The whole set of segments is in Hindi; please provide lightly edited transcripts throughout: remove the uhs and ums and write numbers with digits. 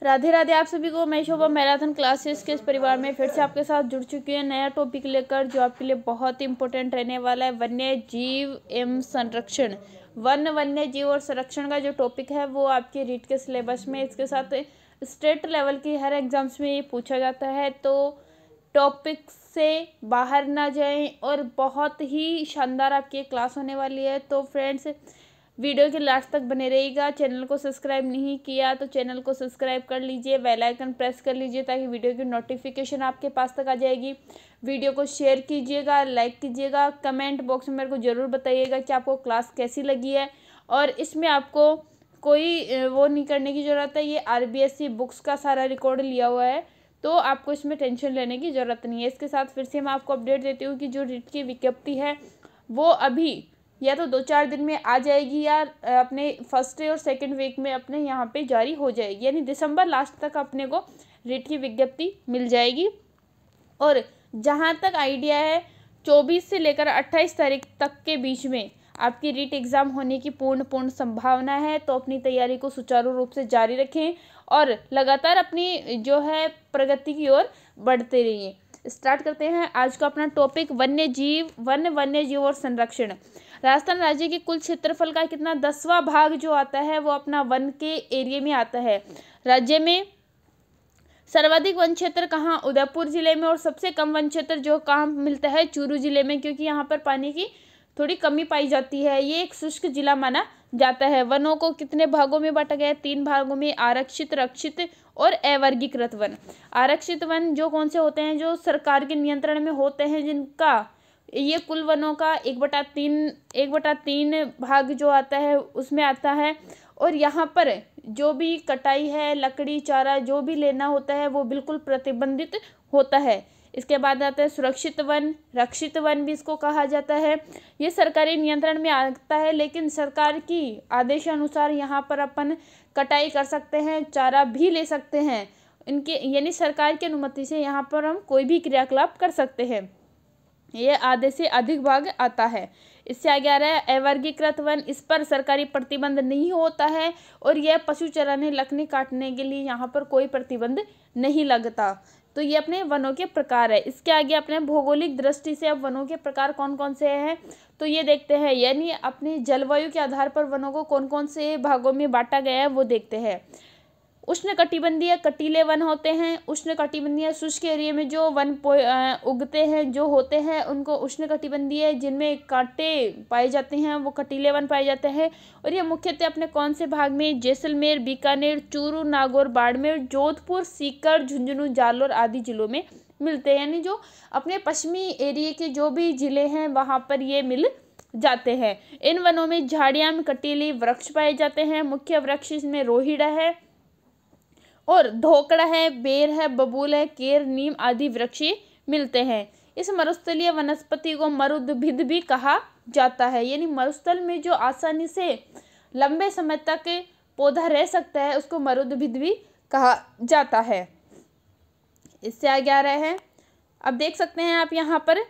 राधे राधे आप सभी को। मैं शोभा मैराथन क्लासेस के इस परिवार में फिर से आपके साथ जुड़ चुकी है नया टॉपिक लेकर, जो आपके लिए बहुत ही इंपॉर्टेंट रहने वाला है। वन्य जीव एवं संरक्षण। वन्य जीव और संरक्षण का जो टॉपिक है वो आपके रीट के सिलेबस में, इसके साथ स्टेट लेवल की हर एग्जाम्स में ये पूछा जाता है। तो टॉपिक से बाहर ना जाएं और बहुत ही शानदार आपकी क्लास होने वाली है। तो फ्रेंड्स, वीडियो के लास्ट तक बने रहिएगा। चैनल को सब्सक्राइब नहीं किया तो चैनल को सब्सक्राइब कर लीजिए, बेल आइकन प्रेस कर लीजिए ताकि वीडियो की नोटिफिकेशन आपके पास तक आ जाएगी। वीडियो को शेयर कीजिएगा, लाइक कीजिएगा, कमेंट बॉक्स में मेरे को ज़रूर बताइएगा कि आपको क्लास कैसी लगी है। और इसमें आपको कोई वो नहीं करने की ज़रूरत है, ये RBSC बुक्स का सारा रिकॉर्ड लिया हुआ है, तो आपको इसमें टेंशन लेने की ज़रूरत नहीं है। इसके साथ फिर से मैं आपको अपडेट देती हूँ कि जो रीट की विज्ञप्ति है वो अभी या तो 2-4 दिन में आ जाएगी या अपने फर्स्ट और सेकंड वीक में अपने यहाँ पे जारी हो जाएगी, यानी दिसंबर लास्ट तक अपने को रीट की विज्ञप्ति मिल जाएगी। और जहाँ तक आइडिया है 24 से लेकर 28 तारीख तक के बीच में आपकी रीट एग्ज़ाम होने की पूर्ण संभावना है। तो अपनी तैयारी को सुचारू रूप से जारी रखें और लगातार अपनी जो है प्रगति की ओर बढ़ते रहिए। स्टार्ट करते हैं आज का अपना टॉपिक, वन्य जीव और संरक्षण। राजस्थान राज्य के कुल क्षेत्रफल का कितना 10वां भाग जो आता है वो अपना वन के एरिया में आता है। राज्य में सर्वाधिक वन क्षेत्र कहाँ? उदयपुर जिले में। और सबसे कम वन क्षेत्र जो कहाँ मिलता है? चूरू जिले में, क्योंकि यहाँ पर पानी की थोड़ी कमी पाई जाती है। ये एक शुष्क जिला माना जाता है। वनों को कितने भागों में बांटा गया है? 3 भागों में, आरक्षित, रक्षित और अवर्गीकृत वन। आरक्षित वन जो कौन से होते हैं? जो सरकार के नियंत्रण में होते हैं, जिनका ये कुल वनों का 1/3 भाग जो आता है उसमें आता है। और यहाँ पर जो भी कटाई है, लकड़ी चारा जो भी लेना होता है वो बिल्कुल प्रतिबंधित होता है। इसके बाद आता है सुरक्षित वन, रक्षित वन भी इसको कहा जाता है। ये सरकारी नियंत्रण में आता है, लेकिन सरकार की आदेशानुसार यहाँ पर अपन कटाई कर सकते हैं, चारा भी ले सकते हैं। इनके यानी सरकार की अनुमति से यहाँ पर हम कोई भी क्रियाकलाप कर सकते हैं। ये आधे से अधिक भाग आता है। इससे आगे आ रहा है अवर्गीकृत वन। इस पर सरकारी प्रतिबंध नहीं होता है और यह पशु चराने, लकड़ी काटने के लिए यहाँ पर कोई प्रतिबंध नहीं लगता। तो ये अपने वनों के प्रकार है। इसके आगे अपने भौगोलिक दृष्टि से अब वनों के प्रकार कौन कौन से हैं तो ये देखते हैं, यानी अपनी जलवायु के आधार पर वनों को कौन कौन से भागों में बांटा गया है वो देखते हैं। उष्णकटिबंधीय कटीले वन होते हैं। उष्णकटिबंधीय शुष्क एरिया में जो वन उगते हैं जो होते हैं उनको उष्णकटिबंधीय, जिनमें कांटे पाए जाते हैं वो कटीले वन पाए जाते हैं। और ये मुख्यतः अपने कौन से भाग में? जैसलमेर, बीकानेर, चूरू, नागौर, बाड़मेर, जोधपुर, सीकर, झुंझुनू, जालोर आदि जिलों में मिलते हैं। यानी जो अपने पश्चिमी एरिया के जो भी जिले हैं वहाँ पर ये मिल जाते हैं। इन वनों में झाड़ियाँ में कटीले वृक्ष पाए जाते हैं। मुख्य वृक्ष इसमें रोहिड़ा है और धोकड़ा है, बेर है, बबूल है, केर, नीम आदि वृक्ष मिलते हैं। इस मरुस्थलीय वनस्पति को मरुद्भिद भी कहा जाता है, यानी मरुस्थल में जो आसानी से लंबे समय तक पौधा रह सकता है उसको मरुद्भिद भी कहा जाता है। इससे आगे आ रहे हैं, अब देख सकते हैं आप यहाँ पर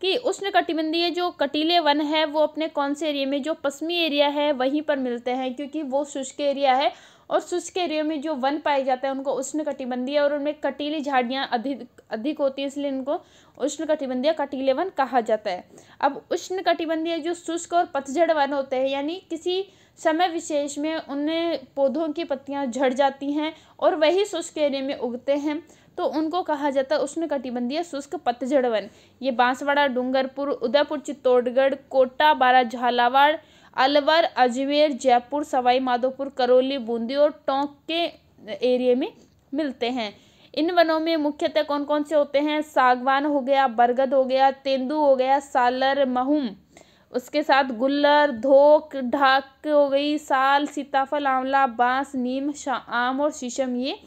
कि उष्णकटिबंधीय जो कटीले वन है वो अपने कौन से एरिया में? जो पश्चिमी एरिया है वहीं पर मिलते हैं, क्योंकि वो शुष्क एरिया है और शुष्क एरिया में जो वन पाए जाते हैं उनको उष्णकटिबंधीय और उनमें कटीली झाड़ियाँ अधिक होती है, इसलिए इनको उष्णकटिबंधीय कटीले वन कहा जाता है। अब उष्णकटिबंधीय जो शुष्क और पतझड़ वन होते हैं, यानी किसी समय विशेष में उन पौधों की पत्तियां झड़ जाती हैं और वही शुष्क एरिया में उगते हैं, तो उनको कहा जाता है उष्णकटिबंधीय शुष्क पतझड़ वन। ये बांसवाड़ा, डूंगरपुर, उदयपुर, चित्तौड़गढ़, कोटा, बारा, झालावाड़, अलवर, अजमेर, जयपुर, सवाई माधोपुर, करौली, बूंदी और टोंक के एरिया में मिलते हैं। इन वनों में मुख्यतः कौन कौन से होते हैं? सागवान हो गया, बरगद हो गया, तेंदू हो गया, सालर, महुम, उसके साथ गुल्लर, धोक, ढाक हो गई, साल, सीताफल, आंवला, बांस, नीम, आम और शीशम, ये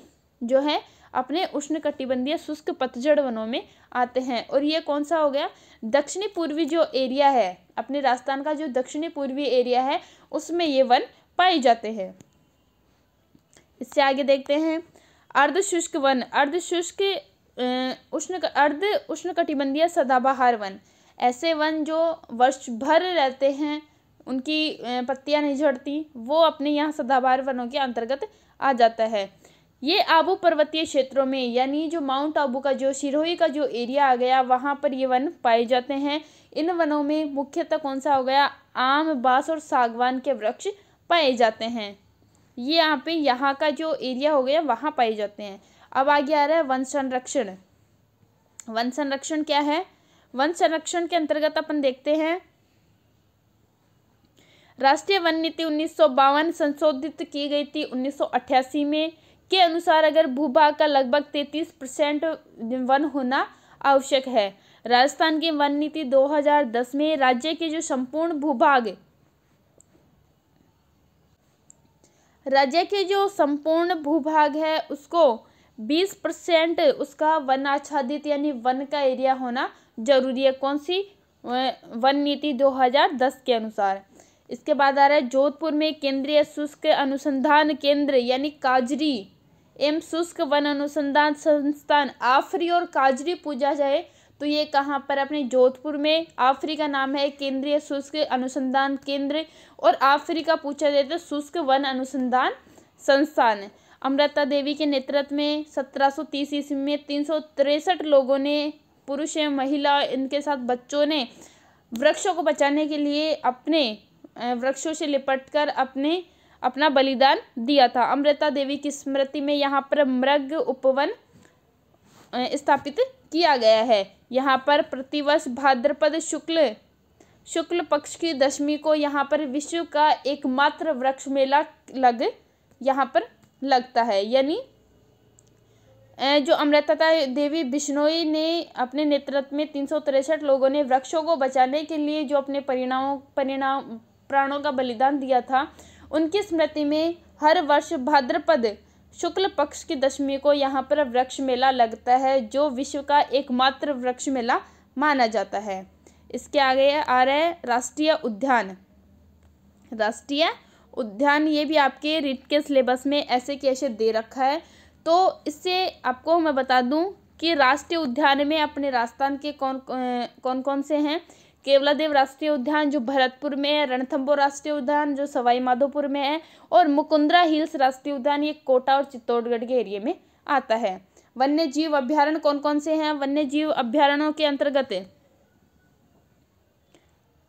जो है अपने उष्णकटिबंधीय शुष्क पतझड़ वनों में आते हैं। और ये कौन सा हो गया? दक्षिणी पूर्वी जो एरिया है, अपने राजस्थान का जो दक्षिणी पूर्वी एरिया है उसमें ये वन पाए जाते हैं। इससे आगे देखते हैं अर्धशुष्क वन। अर्धशुष्क अर्ध उष्णकटिबंधीय सदाबहार वन, ऐसे वन जो वर्ष भर रहते हैं उनकी पत्तियां नहीं झड़ती, वो अपने यहाँ सदाबहार वनों के अंतर्गत आ जाता है। ये आबू पर्वतीय क्षेत्रों में, यानी जो माउंट आबू का जो सिरोही का जो एरिया आ गया, वहाँ पर ये वन पाए जाते हैं। इन वनों में मुख्यतः कौन सा हो गया, आम, बांस और सागवान के वृक्ष पाए जाते हैं। ये यहाँ पे यहाँ का जो एरिया हो गया वहाँ पाए जाते हैं। अब आगे आ रहा है वन संरक्षण। वन संरक्षण क्या है? वन संरक्षण के अंतर्गत अपन देखते हैं राष्ट्रीय वन नीति 1952 संशोधित की गई थी 1988 में, के अनुसार अगर भूभाग का लगभग 33% वन होना आवश्यक है। राजस्थान की वन नीति 2010 में राज्य के जो संपूर्ण भूभाग, राज्य के जो संपूर्ण भूभाग है उसको 20% उसका वन आच्छादित यानी वन का एरिया होना जरूरी है। कौन सी? वन नीति 2010 के अनुसार। इसके बाद आ रहा है जोधपुर में केंद्रीय शुष्क अनुसंधान केंद्र यानी काजरी एवं शुष्क वन अनुसंधान संस्थान आफरी और काजरी पूजा जाए तो ये कहाँ पर? अपने जोधपुर में। आफरी का नाम है केंद्रीय शुष्क अनुसंधान केंद्र और आफरी का पूछा जाए तो शुष्क वन अनुसंधान संस्थान। अमृता देवी के नेतृत्व में 1730 ईस्वी में 363 लोगों ने, पुरुष एवं महिला, इनके साथ बच्चों ने वृक्षों को बचाने के लिए अपने वृक्षों से लिपटकर अपना बलिदान दिया था। अमृता देवी की स्मृति में यहाँ पर मृग उपवन स्थापित किया गया है। यहाँ पर प्रतिवर्ष भाद्रपद शुक्ल पक्ष की दशमी को यहाँ पर विश्व का एकमात्र वृक्ष मेला यहाँ पर लगता है। यानी जो अमृता देवी बिश्नोई ने अपने नेतृत्व में 363 लोगों ने वृक्षों को बचाने के लिए जो अपने प्राणों का बलिदान दिया था, उनकी स्मृति में हर वर्ष भाद्रपद शुक्ल पक्ष की दशमी को यहाँ पर वृक्ष मेला लगता है, जो विश्व का एकमात्र वृक्ष मेला माना जाता है। इसके आगे आ रहा है राष्ट्रीय उद्यान। राष्ट्रीय उद्यान ये भी आपके रीट के सिलेबस में ऐसे के ऐसे दे रखा है, तो इससे आपको मैं बता दूं कि राष्ट्रीय उद्यान में अपने राजस्थान के कौन कौन से हैं। केवलादेव राष्ट्रीय उद्यान जो भरतपुर में है, रणथंभौर राष्ट्रीय उद्यान जो सवाई माधोपुर में है, और मुकुंदरा हिल्स राष्ट्रीय उद्यान ये कोटा और चित्तौड़गढ़ के एरिया में आता है। वन्य जीव अभ्यारण्य कौन कौन से हैं? वन्य जीव अभ्यारण्यों के अंतर्गत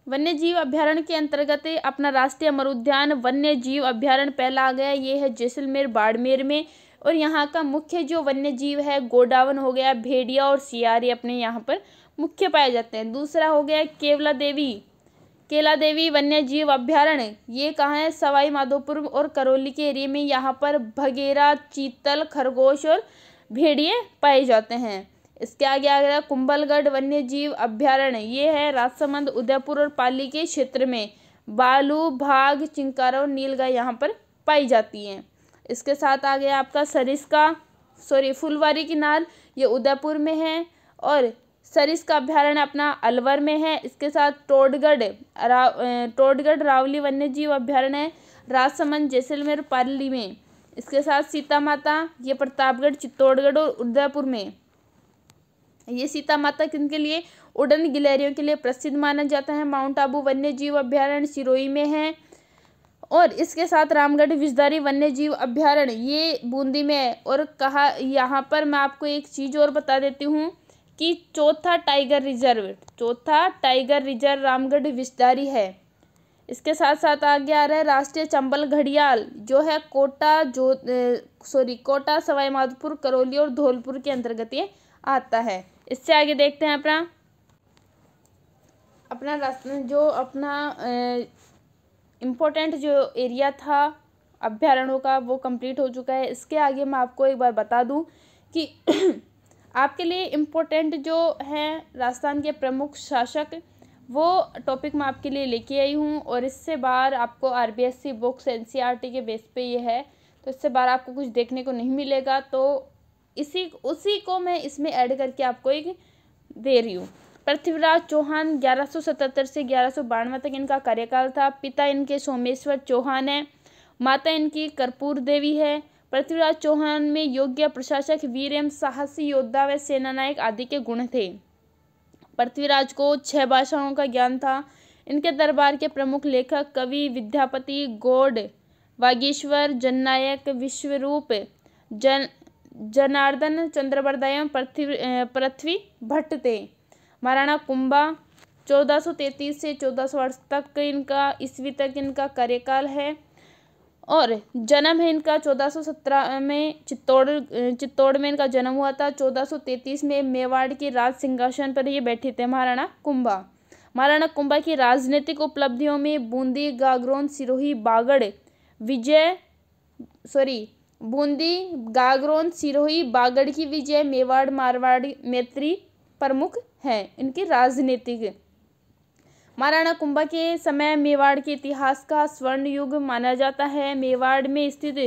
वन्य जीव अभ्यारण्य के अंतर्गत अपना राष्ट्रीय अमर उद्यान वन्य जीव अभ्यारण्य पहला आ गया, ये है जैसलमेर बाड़मेर में, और यहाँ का मुख्य जो वन्य जीव है गोडावन हो गया, भेड़िया और सियारी अपने यहाँ पर मुख्य पाए जाते हैं। दूसरा हो गया केला देवी वन्य जीव अभ्यारण्य, ये कहाँ है? सवाई माधोपुर और करौली के एरिया में। यहाँ पर भगेरा, चीतल, खरगोश और भेड़िए पाए जाते हैं। इसके आगे आ गया कुंभलगढ़ वन्य जीव अभ्यारण्य, ये है राजसमंद, उदयपुर और पाली के क्षेत्र में। बालू, भाग, चिंकारा और नीलगाय यहाँ पर पाई जाती हैं। इसके साथ आ गया आपका फुलवारी किनार, ये उदयपुर में है, और सरिस्का अभ्यारण्य अपना अलवर में है। इसके साथ टोडगढ़ रावली वन्य जीव अभ्यारण्य है राजसमंद, जैसलमेर, पाली में। इसके साथ सीता माता, ये प्रतापगढ़, चित्तौड़गढ़ और उदयपुर में। ये सीता माता किनके लिए? उड़न गिलहरियों के लिए प्रसिद्ध माना जाता है। माउंट आबू वन्य जीव अभ्यारण्य सिरोही में है, और इसके साथ रामगढ़ विषधारी वन्य जीव अभ्यारण्य ये बूंदी में है। और कहा यहाँ पर मैं आपको एक चीज़ और बता देती हूँ कि चौथा टाइगर रिजर्व रामगढ़ विषधारी है। इसके साथ साथ आगे आ रहा है राष्ट्रीय चंबल घड़ियाल, जो है कोटा, सवाई माधोपुर, करौली और धौलपुर के अंतर्गत ये आता है। इससे आगे देखते हैं अपना इम्पोर्टेंट जो एरिया था अभ्यारण्यों का वो कंप्लीट हो चुका है। इसके आगे मैं आपको एक बार बता दूं कि आपके लिए इम्पोर्टेंट जो हैं राजस्थान के प्रमुख शासक, वो टॉपिक मैं आपके लिए लेके आई हूँ, और इससे बाहर आपको RBSC बुक्स NCERT के बेस पे ये है, तो इससे बाहर आपको कुछ देखने को नहीं मिलेगा। तो उसी को मैं इसमें ऐड करके आपको एक दे रही हूँ। पृथ्वीराज चौहान 1177 से 1192 तक इनका कार्यकाल था। पिता इनके सोमेश्वर चौहान है, माता इनकी कर्पूर देवी है। पृथ्वीराज चौहान में योग्य प्रशासक, वीर एवं साहसी योद्धा व सेनानायक आदि के गुण थे। पृथ्वीराज को 6 भाषाओं का ज्ञान था। इनके दरबार के प्रमुख लेखक कवि विद्यापति, गौड़, वागीश्वर, जननायक, विश्वरूप, जनार्दन चंद्रवर्धय एवं पृथ्वी भट्ट थे। महाराणा कुंभा 1433 से 1408 तक इनका ईस्वी तक इनका कार्यकाल है और जन्म है इनका 1417 में चित्तौड़ में इनका जन्म हुआ था। 1433 में मेवाड़ के राज सिंहासन पर ये बैठे थे महाराणा कुंभा। महाराणा कुंभा की राजनीतिक उपलब्धियों में बूंदी, गागरोन, सिरोही, बागड़ की विजय, मेवाड़, मारवाड़, मैत्री प्रमुख है इनकी राजनीतिक। महाराणा कुंभा के समय मेवाड़ के इतिहास का स्वर्ण युग माना जाता है। मेवाड़ में स्थित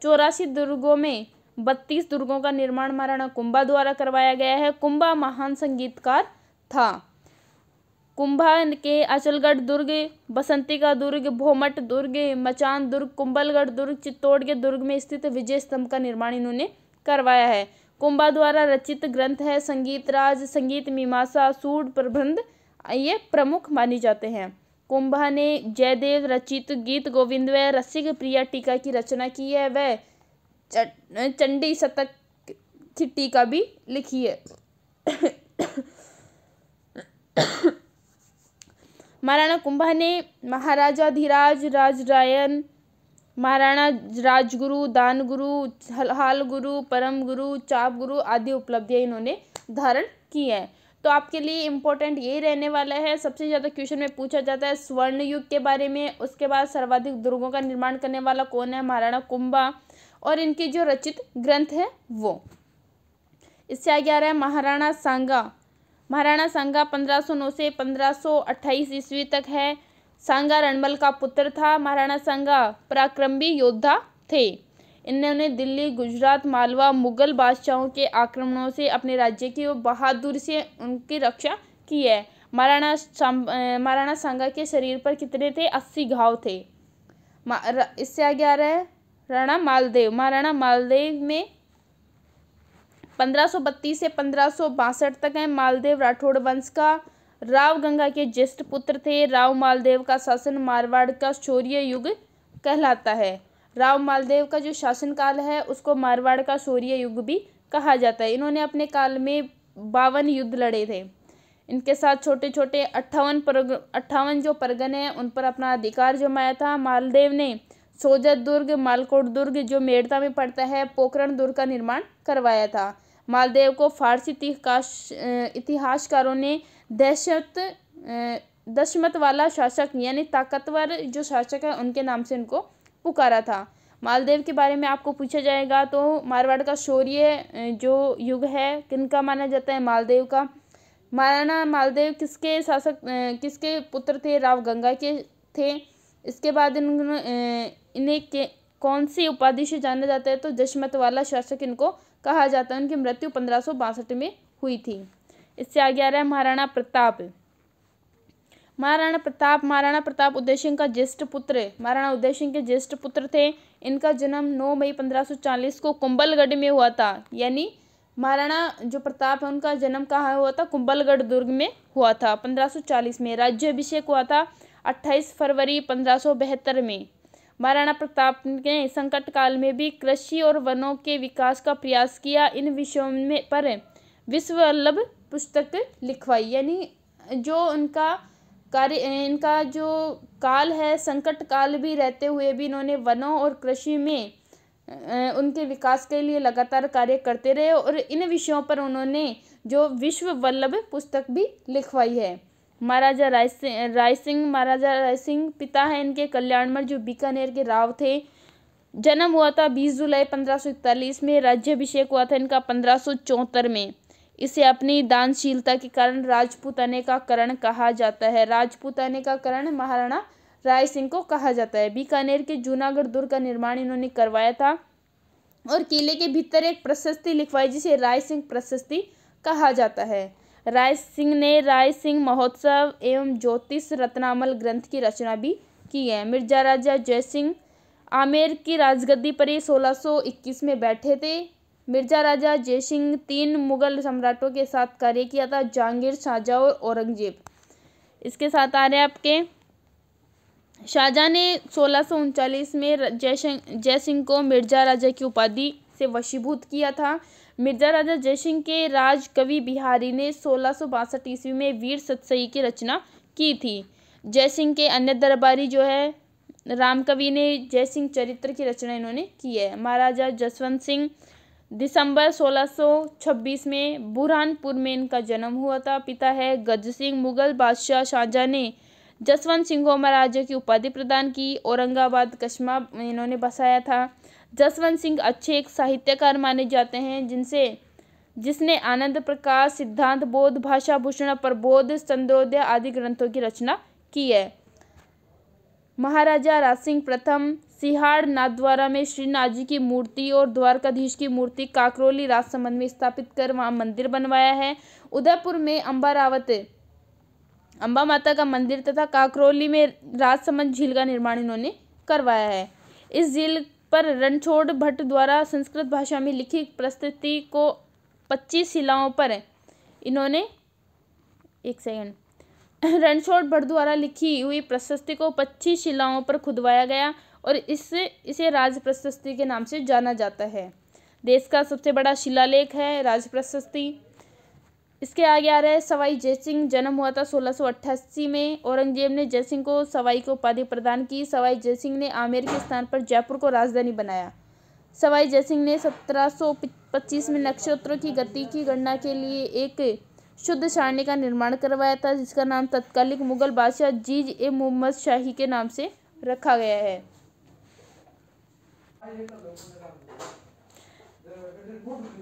84 दुर्गों में 32 दुर्गों का निर्माण महाराणा कुंभा द्वारा करवाया गया है। कुंभा महान संगीतकार था। कुंभा के अचलगढ़ दुर्ग, बसंती का दुर्ग, भोमट दुर्ग, मचान दुर्ग, कुंभलगढ़ दुर्ग, चित्तौड़ के दुर्ग में स्थित विजय स्तंभ का निर्माण इन्होंने करवाया है। कुंभा द्वारा रचित ग्रंथ है संगीत राज, संगीत मीमांसा, सूड प्रबंध, ये प्रमुख माने जाते हैं। कुंभा ने जयदेव रचित गीत गोविंद व रसिक प्रिया टीका की रचना की है। वह चंडी शतक की टीका भी लिखी है। महाराणा कुंभा ने महाराजाधिराज, राजरायन, महाराणा राजगुरु, दानगुरु, हाल गुरु, परम गुरु, चाप गुरु आदि उपलब्धियां इन्होंने धारण की है। तो आपके लिए इम्पोर्टेंट यही रहने वाला है। सबसे ज़्यादा क्वेश्चन में पूछा जाता है स्वर्ण युग के बारे में। उसके बाद सर्वाधिक दुर्गों का निर्माण करने वाला कौन है? महाराणा कुंभा। और इनकी जो रचित ग्रंथ है वो। इससे आगे आ रहा है महाराणा सांगा। महाराणा सांगा 1509 से 1528 ईस्वी तक है। सांगा रणबल का पुत्र था। महाराणा सांगा पराक्रमी योद्धा थे। इन्होंने दिल्ली, गुजरात, मालवा, मुगल बादशाहों के आक्रमणों से अपने राज्य की बहादुरी से उनकी रक्षा की है। महाराणा सांगा के शरीर पर कितने थे? 80 घाव थे। इससे आगे आ रहा है राणा मालदेव। महाराणा मालदेव में 1532 से 1562 तक है। मालदेव राठौड़ वंश का राव गंगा के ज्येष्ठ पुत्र थे। राव मालदेव का शासन मारवाड़ का शौर्य युग कहलाता है। राव मालदेव का जो शासनकाल है उसको मारवाड़ का शौर्य युग भी कहा जाता है। इन्होंने अपने काल में 52 युद्ध लड़े थे। इनके साथ छोटे छोटे 58 जो परगने हैं उन पर अपना अधिकार जमाया था। मालदेव ने सोजत दुर्ग, मालकोट दुर्ग जो मेड़ता में पड़ता है, पोखरण दुर्ग का निर्माण करवाया था। मालदेव को फारसी इतिहासकारों ने दशमत वाला शासक यानी ताकतवर जो शासक है उनके नाम से इनको पुकारा था। मालदेव के बारे में आपको पूछा जाएगा तो मारवाड़ का शौर्य जो युग है किनका माना जाता है? मालदेव का। महाराणा मालदेव किसके पुत्र थे? राव गंगा के थे। इसके बाद इन्हें कौन सी उपाधि से जाना जाता है? तो दशमत वाला शासक इनको कहा जाता है। उनकी मृत्यु 1562 में हुई थी। इससे आगे आ रहा है महाराणा प्रताप। महाराणा प्रताप उदय सिंह का ज्येष्ठ पुत्र, महाराणा उदय सिंह के ज्येष्ठ पुत्र थे। इनका जन्म 9 मई 1540 को कुंभलगढ़ में हुआ था। यानी महाराणा जो प्रताप है उनका जन्म कहाँ हुआ था? कुंभलगढ़ दुर्ग में हुआ था 1540 में। राज्याभिषेक हुआ था 28 फरवरी 1572 में। महाराणा प्रताप ने संकट काल में भी कृषि और वनों के विकास का प्रयास किया। इन विषयों में पर विश्ववल्लभ पुस्तक लिखवाई। यानी जो इनका जो काल है संकट काल भी रहते हुए भी इन्होंने वनों और कृषि में उनके विकास के लिए लगातार कार्य करते रहे और इन विषयों पर उन्होंने जो विश्ववल्लभ पुस्तक भी लिखवाई है। महाराजा राय सिंह पिता है इनके कल्याणमल जो बीकानेर के राव थे। जन्म हुआ था 20 जुलाई 1541 में। राज्याभिषेक हुआ था इनका 1574 में। इसे अपनी दानशीलता के कारण राजपूताने का करण कहा जाता है। राजपूताने का करण महाराणा राय सिंह को कहा जाता है। बीकानेर के जूनागढ़ दुर्ग का निर्माण इन्होंने करवाया था और किले के भीतर एक प्रशस्ति लिखवाई जिसे राय सिंह प्रशस्ति कहा जाता है। राय सिंह ने राय सिंह महोत्सव एवं ज्योतिष रत्नामल ग्रंथ की रचना भी की है। मिर्जा राजा जयसिंह आमेर की राजगद्दी पर 1621 में बैठे थे। मिर्जा राजा जयसिंह 3 मुगल सम्राटों के साथ कार्य किया था, जहांगीर, शाहजहां और औरंगजेब। इसके साथ आ रहे हैं आपके शाहजहां ने 1639 में जयसिंह को मिर्जा राजा की उपाधि से वशीभूत किया था। मिर्जा राजा जयसिंह के राज कवि बिहारी ने 1662 ईस्वी में वीर सतसई की रचना की थी। जयसिंह के अन्य दरबारी जो है रामकवि ने जयसिंह चरित्र की रचना इन्होंने की है। महाराजा जसवंत सिंह दिसंबर 1626 में बुरहानपुर में इनका जन्म हुआ था। पिता है गज सिंह। मुगल बादशाह शाहजहां ने जसवंत सिंह को महाराजा की उपाधि प्रदान की। औरंगाबाद कस्बा इन्होंने बसाया था। जसवंत सिंह अच्छे एक साहित्यकार माने जाते हैं जिसने आनंद प्रकाश, सिद्धांत बोध, भाषा भूषण, प्रबोध, चंद्रोदय आदि ग्रंथों की रचना की है। महाराजा राजसिंह प्रथम सिहाड़ नाथद्वारा में श्रीनाथ जी की मूर्ति और द्वारकाधीश की मूर्ति काकरोली राजसमंद में स्थापित कर वहां मंदिर बनवाया है। उदयपुर में अम्बा माता का मंदिर तथा काकरोली में राजसमंद झील का निर्माण इन्होंने करवाया है। इस झील पर रणछोड़ भट्ट द्वारा संस्कृत भाषा में लिखी प्रस्तुति को 25 शिलाओं पर इन्होंने रणछोड़ भट्ट द्वारा लिखी हुई प्रशस्ति को 25 शिलाओं पर खुदवाया गया और इसे राज प्रशस्ति के नाम से जाना जाता है। देश का सबसे बड़ा शिलालेख है राज प्रशस्ति। इसके आगे आ रहा है सवाई जयसिंह। जन्म हुआ था 1688 में। औरंगजेब ने जयसिंह को सवाई को उपाधि प्रदान की। सवाई जयसिंह ने आमेर के स्थान पर जयपुर को राजधानी बनाया। सवाई जयसिंह ने 1725 में नक्षत्रों की गति की गणना के लिए एक शुद्ध सारणी का निर्माण करवाया था, जिसका नाम तत्कालीन मुगल बादशाह जीज-ए-मुहम्मद शाही के नाम से रखा गया है।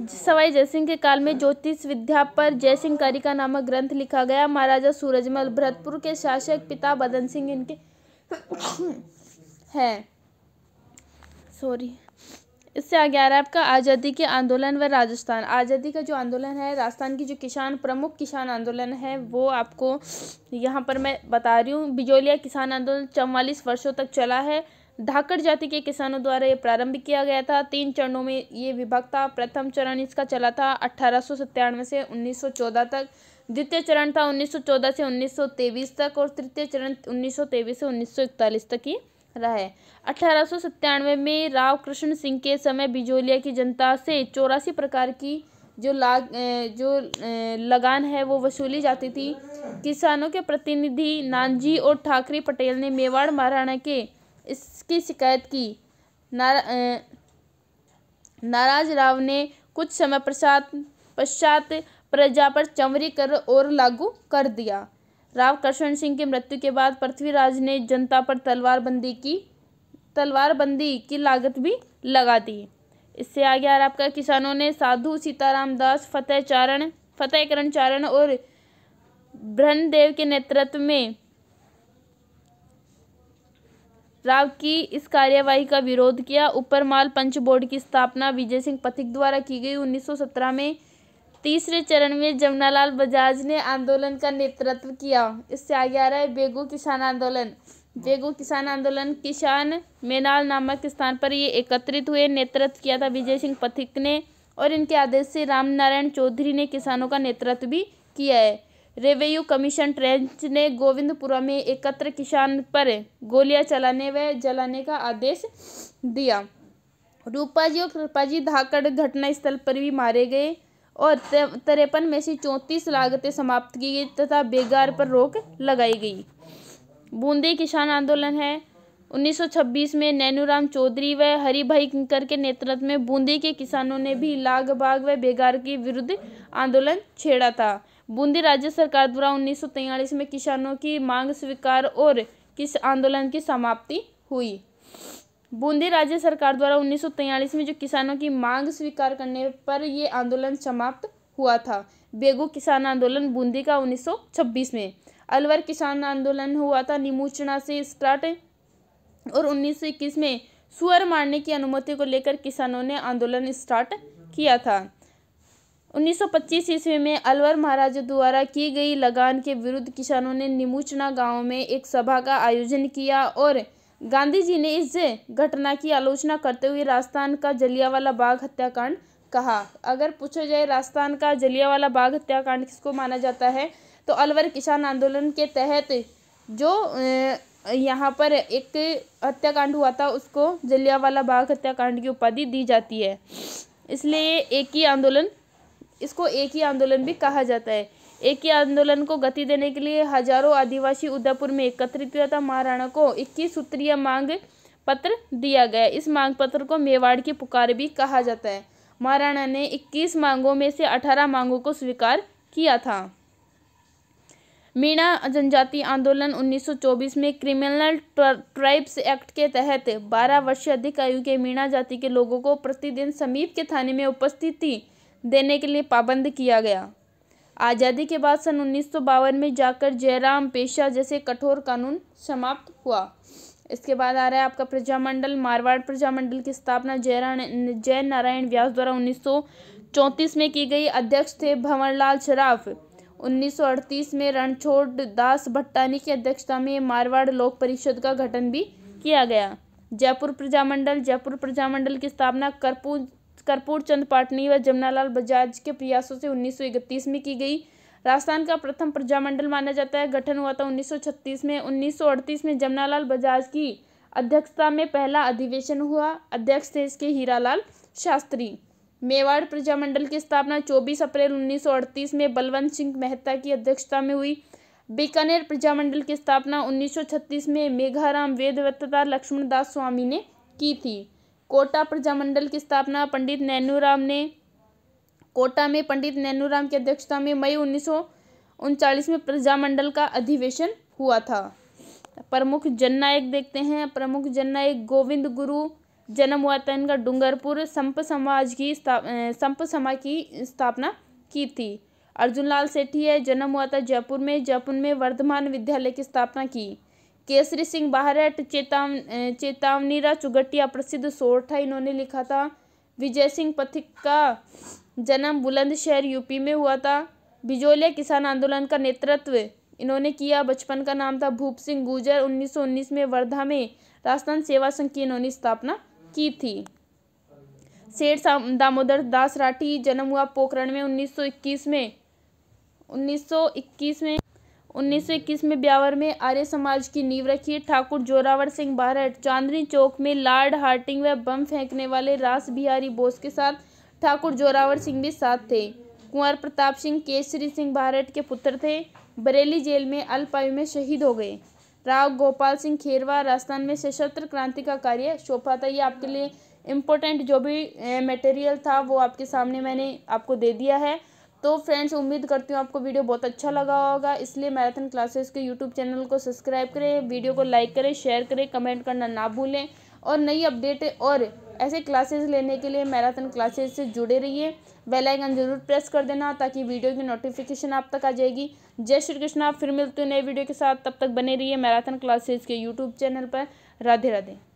सवाई जयसिंह के काल में ज्योतिष विद्या पर जयसिंह कारिका नामक ग्रंथ लिखा गया। महाराजा सूरजमल भरतपुर के शासक पिता बदन सिंह इनके हैं। इससे आगे आ रहा है आपका आज़ादी के आंदोलन व राजस्थान। आज़ादी का जो आंदोलन है, राजस्थान की जो प्रमुख किसान आंदोलन है वो आपको यहाँ पर मैं बता रही हूँ। बिजोलिया किसान आंदोलन 44 वर्षों तक चला है। धाकड़ जाति के किसानों द्वारा ये प्रारंभ किया गया था। 3 चरणों में ये विभक्त था। प्रथम चरण इसका चला था 1897 से 1914 तक। द्वितीय चरण था 1914 से 1923 तक और तृतीय चरण 1923 से 1941 तक ही रहा है। 1897 में राव कृष्ण सिंह के समय बिजोलिया की जनता से 84 प्रकार की जो लगान है वो वसूली जाती थी। किसानों के प्रतिनिधि नानजी और ठाकरे पटेल ने मेवाड़ महाराणा के इसकी शिकायत की। नाराज राव ने कुछ समय पश्चात प्रजा पर चंवरी कर और लागू कर दिया। राव कृष्ण सिंह की मृत्यु के बाद पृथ्वीराज ने जनता पर तलवारबंदी की लागत भी लगा दी। इससे आगे आ रहा आपका किसानों ने साधु सीताराम दास, फतेहकरण चारण और ब्रह्मदेव के नेतृत्व में राव की इस कार्यवाही का विरोध किया। ऊपरमाल पंच बोर्ड की स्थापना विजय सिंह पथिक द्वारा की गई। 1917 में तीसरे चरण में जमनालाल बजाज ने आंदोलन का नेतृत्व किया। इससे आगे आ रहा है बेगू किसान आंदोलन। बेगू किसान आंदोलन किसान मेनाल नामक स्थान पर ये एकत्रित हुए। नेतृत्व किया था विजय सिंह पथिक ने और इनके आदेश से रामनारायण चौधरी ने किसानों का नेतृत्व भी किया है। रेवेन्यू कमीशन ट्रेंच ने गोविंदपुरा में एकत्र किसान पर गोलियां चलाने व जलाने का आदेश दिया। रूपाजी और कृपाजी धाकड़ घटना स्थल पर भी मारे गए और 53 में से 34 लागतें समाप्त की गई तथा बेगार पर रोक लगाई गई। बूंदी किसान आंदोलन है। 1926 में नैनूराम चौधरी व हरिभाई किंकर के नेतृत्व में बूंदी के किसानों ने भी लाग बाग व बेगार के विरुद्ध आंदोलन छेड़ा था। बूंदी राज्य सरकार द्वारा 1943 में किसानों की मांग स्वीकार और किस आंदोलन की समाप्ति हुई। बूंदी राज्य सरकार द्वारा 1943 में जो किसानों की मांग स्वीकार करने पर ये आंदोलन समाप्त हुआ था। बेगू किसान आंदोलन बूंदी का 1926 में। अलवर किसान आंदोलन हुआ था निमूचना से स्टार्ट और 1921 में सुअर मारने की अनुमति को लेकर किसानों ने आंदोलन स्टार्ट किया था। 1925 ईस्वी में अलवर महाराजा द्वारा की गई लगान के विरुद्ध किसानों ने निमूचना गांव में एक सभा का आयोजन किया और गांधी जी ने इस घटना की आलोचना करते हुए राजस्थान का जलियांवाला बाग हत्याकांड कहा। अगर पूछा जाए राजस्थान का जलियांवाला बाग हत्याकांड किसको माना जाता है तो अलवर किसान आंदोलन के तहत जो यहाँ पर एक हत्याकांड हुआ था उसको जलियांवाला बाग हत्याकांड की उपाधि दी जाती है। इसलिए इसको एक ही आंदोलन भी कहा जाता है। एक ही आंदोलन को गति देने के लिए हजारों आदिवासी उदयपुर में एकत्रित हुआ था। महाराणा को 21 सूत्रीय मांग पत्र दिया गया। इस मांग पत्र को मेवाड़ की पुकार भी कहा जाता है। महाराणा ने 21 मांगों में से 18 मांगों को स्वीकार किया था। मीणा जनजाति आंदोलन 1924 में क्रिमिनल ट्राइब्स एक्ट के तहत 12 वर्ष से अधिक आयु के मीणा जाति के लोगों को प्रतिदिन समीप के थाने में उपस्थिति देने के लिए पाबंद किया गया। आज़ादी के बाद सन 1952 में जाकर जयराम पेशा जैसे कठोर कानून समाप्त हुआ। इसके बाद आ रहा है आपका प्रजामंडल। मारवाड़ प्रजामंडल की स्थापना जय नारायण व्यास द्वारा 1934 में की गई। अध्यक्ष थे भंवरलाल सराफ। 1938 में रणछोड़ दास भट्टानी की अध्यक्षता में मारवाड़ लोक परिषद का गठन भी किया गया। जयपुर प्रजामंडल की स्थापना कर्पूर चंद पाटनी व जमनालाल बजाज के प्रयासों से 1931 में की गई। राजस्थान का प्रथम प्रजामंडल माना जाता है। गठन हुआ था 1936 में। 1938 में जमनालाल बजाज की अध्यक्षता में पहला अधिवेशन हुआ। अध्यक्ष थे इसके हीरालाल शास्त्री। मेवाड़ प्रजामंडल की स्थापना 24 अप्रैल 1938 में बलवंत सिंह मेहता की अध्यक्षता में हुई। बीकानेर प्रजामंडल की स्थापना 1936 में मेघाराम वेदवत तथा लक्ष्मण दास स्वामी ने की थी। कोटा प्रजामंडल की स्थापना कोटा में पंडित नैनूराम की अध्यक्षता में मई 1939 में प्रजामंडल का अधिवेशन हुआ था। प्रमुख जननायक देखते हैं। प्रमुख जननायक गोविंद गुरु, जन्म हुआ था इनका डूंगरपुर। संप समाज की स्थापना की थी। अर्जुन लाल सेठी है, जन्म हुआ था जयपुर में वर्धमान विद्यालय की स्थापना की। केसरी सिंह बाहरट, चेतावनीरा चुगटिया प्रसिद्ध सोरठा इन्होंने लिखा था। विजय सिंह पथिक का जन्म बुलंदशहर यूपी में हुआ था। बिजोलिया किसान आंदोलन का नेतृत्व इन्होंने किया। बचपन का नाम था भूप सिंह गुर्जर। 1919 में वर्धा में राजस्थान सेवा संघ की इन्होंने स्थापना की थी। सेठ दामोदर दास राठी, जन्म हुआ पोखरण में 1921 में ब्यावर में आर्य समाज की नींव रखी। ठाकुर जोरावर सिंह बारहट, चांदनी चौक में लॉर्ड हार्डिंग व बम फेंकने वाले रास बिहारी बोस के साथ ठाकुर जोरावर सिंह भी साथ थे। कुंवर प्रताप सिंह केसरी सिंह बारहट के पुत्र थे। बरेली जेल में अल्प आयु में शहीद हो गए। राव गोपाल सिंह खेरवा, राजस्थान में सशस्त्र क्रांति का कार्य सौंपा था। ये आपके लिए इम्पोर्टेंट जो भी मटेरियल था वो आपके सामने मैंने आपको दे दिया है। तो फ्रेंड्स, उम्मीद करती हूँ आपको वीडियो बहुत अच्छा लगा होगा। इसलिए मैराथन क्लासेस के यूट्यूब चैनल को सब्सक्राइब करें, वीडियो को लाइक करें, शेयर करें, कमेंट करना ना भूलें और नई अपडेट और ऐसे क्लासेस लेने के लिए मैराथन क्लासेस से जुड़े रहिए। बेल आइकन जरूर प्रेस कर देना ताकि वीडियो की नोटिफिकेशन आप तक आ जाएगी। जय श्री कृष्ण। आप फिर मिलते हैं नए वीडियो के साथ। तब तक बने रहिए मैराथन क्लासेस के यूट्यूब चैनल पर। राधे राधे।